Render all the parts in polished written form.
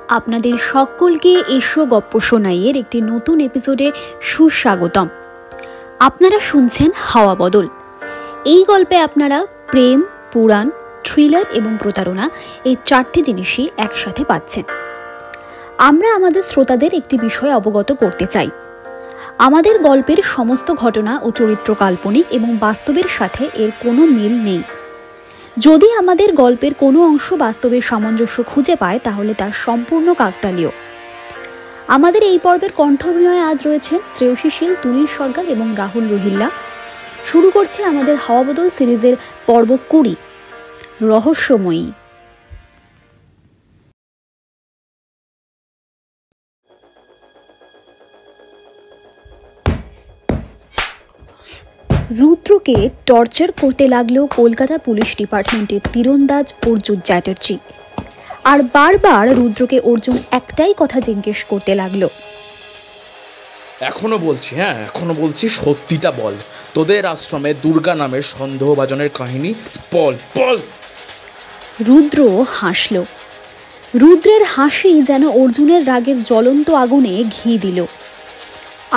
আপনাদের সকলকে এসো গপ্প শোনাইয়ের একটি নতুন এপিসোডে সুস্বাগতম। আপনারা শুনছেন হাওয়া বদল। এই গল্পে আপনারা প্রেম, পুরাণ, থ্রিলার এবং প্রতারণা এই চারটি জিনিসই একসাথে পাচ্ছেন। আমরা আমাদের শ্রোতাদের একটি বিষয় অবগত করতে চাই। আমাদের গল্পের সমস্ত ঘটনা ও চরিত্র কাল্পনিক এবং বাস্তবের সাথে এর কোনো মিল নেই। যদি আমাদের গল্পের কোনো অংশ বাস্তবের সামঞ্জস্য খুঁজে পায় তাহলে তা সম্পূর্ণ কাকতালীয়। আমাদের এই পর্বের কণ্ঠ অভিনয়ে আজ রয়েছেন শ্রেয়সী শীল, তুলির সরকার এবং রাহুল রোহিল্লা। শুরু করছে আমাদের হাওয়া বদল সিরিজের পর্ব 20, রহস্যময়ী। রুদ্রকে টর্চার করতে লাগলো কলকাতা পুলিশ ডিপার্টমেন্টের তীরন্দাজ অর্জুন চ্যাটার্জি। আর বারবার রুদ্রকে অর্জুন একটাই কথা জিজ্ঞেস করতে লাগলো, এখনো বলছি সত্যিটা বল। তোদের আশ্রমে দুর্গা নামের সন্দেহভাজনের কাহিনী বল বল। রুদ্র হাসল। রুদ্রের হাসি যেন অর্জুনের রাগের জ্বলন্ত আগুনে ঘি দিল।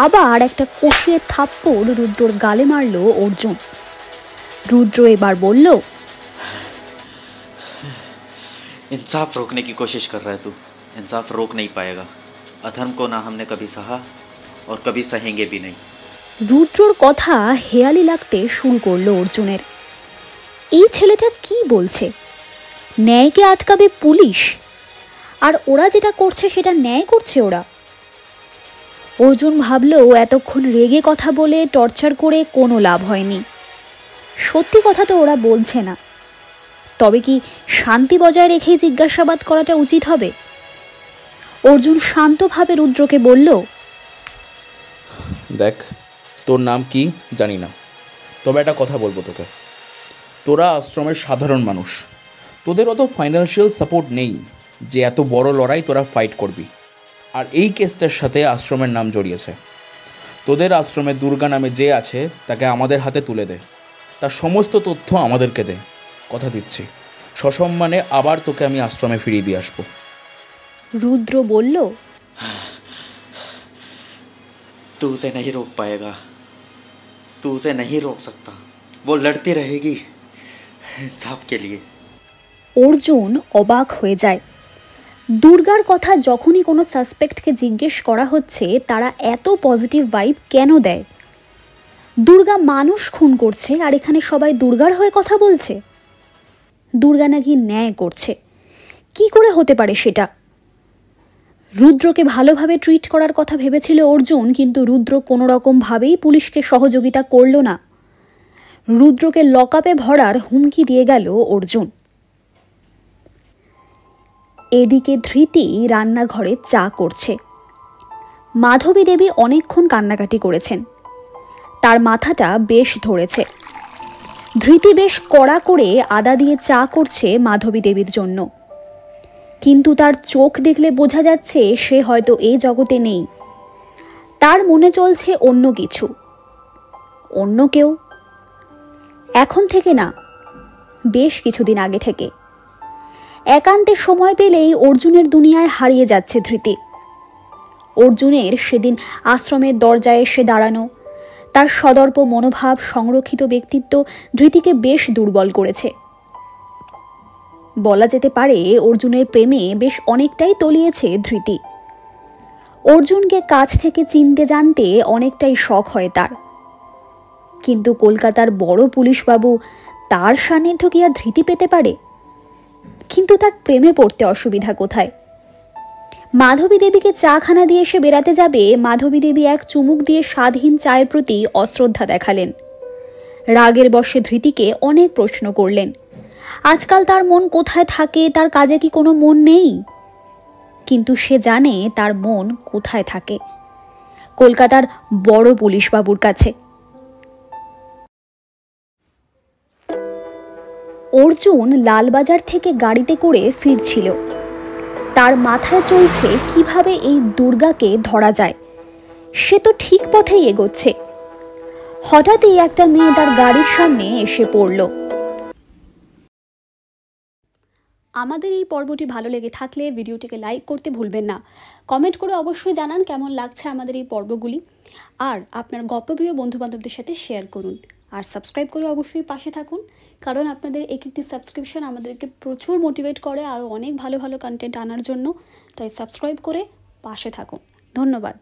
আবার একটা কষিয়ে থাপ্পড় রুদ্রর গালে মারল অর্জুন। রুদ্র এবার বলল, इंसाफ रोकने की कोशिश कर रहा है तू। इंसाफ रोक नहीं पाएगा। अधर्म को ना हमने कभी सहा और कभी सहेंगे भी नहीं। রুদ্রর কথা হেয়ালি লাগতে শুরু করলো অর্জুনের। এই ছেলেটা কি বলছে? ন্যায়কে আটকাবে পুলিশ, আর ওরা যেটা করছে সেটা ন্যায় করছে ওরা। অর্জুন ভাবল এতক্ষণ রেগে কথা বলে টর্চার করে কোনো লাভ হয়নি। সত্যি কথা তো ওরা বলছে না, তবে কি শান্তি বজায় রেখেই জিজ্ঞাসাবাদ করাটা উচিত হবে? অর্জুন শান্তভাবে রুদ্রকে বলল, দেখ, তোর নাম কি জানি না, তবে একটা কথা বলবো তোকে। তোরা আশ্রমের সাধারণ মানুষ, তোদের অত ফাইন্যান্সিয়াল সাপোর্ট নেই যে এত বড় লড়াই তোরা ফাইট করবি। আর এই কেসটার সাথে আশ্রমের নাম জড়িয়েছে। তোদের আশ্রমে দুর্গা নামে যে আছে তাকে আমাদের হাতে তুলে দে, তার সমস্ত তথ্য আমাদেরকে দে। কথা দিচ্ছি, সসম্মানে আবার তোকে আমি আশ্রমে ফিরিয়ে দিয়ে আসবো। রুদ্র বলল, तू उसे नहीं रोक पाएगा। तू उसे नहीं रोक सकता। वो लड़ती रहेगी इंसाफ के लिए। অর্জুন অবাক হয়ে যায়। দুর্গার কথা যখনই কোনো সাসপেক্টকে জিজ্ঞেস করা হচ্ছে তারা এত পজিটিভ ভাইব কেন দেয়? দুর্গা মানুষ খুন করছে আর এখানে সবাই দুর্গার হয়ে কথা বলছে। দুর্গা নাকি ন্যায় করছে। কি করে হতে পারে সেটা? রুদ্রকে ভালোভাবে ট্রিট করার কথা ভেবেছিল অর্জুন, কিন্তু রুদ্র কোনো রকমভাবেই পুলিশকে সহযোগিতা করল না। রুদ্রকে লকআপে ভরার হুমকি দিয়ে গেল অর্জুন। এদিকে ধৃতি রান্নাঘরে চা করছে। মাধবী দেবী অনেকক্ষণ কান্নাকাটি করেছেন। তার মাথাটা বেশ ধরেছে। ধৃতি বেশ কড়া করে আদা দিয়ে চা করছে মাধবী দেবীর জন্য, কিন্তু তার চোখ দেখলে বোঝা যাচ্ছে সে হয়তো এই জগতে নেই। তার মনে চলছে অন্য কিছু, অন্য কেউ। এখন থেকে না, বেশ কিছুদিন আগে থেকে। একান্তে সময় পেলেই অর্জুনের দুনিয়ায় হারিয়ে যাচ্ছে ধৃতি। অর্জুনের সেদিন আশ্রমের দরজায় এসে দাঁড়ানো, তার সদর্প মনোভাব, সংরক্ষিত ব্যক্তিত্ব ধৃতিকে বেশ দুর্বল করেছে। বলা যেতে পারে অর্জুনের প্রেমে বেশ অনেকটাই তলিয়েছে ধৃতি। অর্জুনকে কাছ থেকে চিনতে জানতে অনেকটাই শখ হয় তার, কিন্তু কলকাতার বড় পুলিশবাবু, তার সান্নিধ্য কি আর ধৃতি পেতে পারে? কিন্তু তার প্রেমে পড়তে অসুবিধা কোথায়? মাধবী দেবীকে চা খানা দিয়ে এসে বেড়াতে যাবে, মাধবী দেবী এক চুমুক দিয়ে স্বাদহীন চায়ের প্রতি অশ্রদ্ধা দেখালেন। রাগের বশে ধৃতিকে অনেক প্রশ্ন করলেন। আজকাল তার মন কোথায় থাকে, তার কাজে কি কোনো মন নেই? কিন্তু সে জানে তার মন কোথায় থাকে, কলকাতার বড় পুলিশবাবুর কাছে। অর্জুন লালবাজার থেকে গাড়িতে করে ফিরছিল। তার মাথায় চলছে কিভাবে এই দুর্গাকে ধরা যায়। সে তো ঠিক পথেই এগোচ্ছে। হঠাৎই একটা মেয়ে তার গাড়ির সামনে এসে পড়ল। আমাদের এই পর্বটি ভালো লেগে থাকলে ভিডিওটিকে লাইক করতে ভুলবেন না। কমেন্ট করে অবশ্যই জানান কেমন লাগছে আমাদের এই পর্বগুলি, আর আপনার গল্পপ্রিয় বন্ধুবান্ধবদের সাথে শেয়ার করুন, আর সাবস্ক্রাইব করে অবশ্যই পাশে থাকুন, কারণ আপনাদের একটি সাবস্ক্রিপশন আমাদেরকে প্রচুর মোটিভেট করে আরও অনেক ভালো ভালো কন্টেন্ট আনার জন্য। তাই সাবস্ক্রাইব করে পাশে থাকুন। ধন্যবাদ।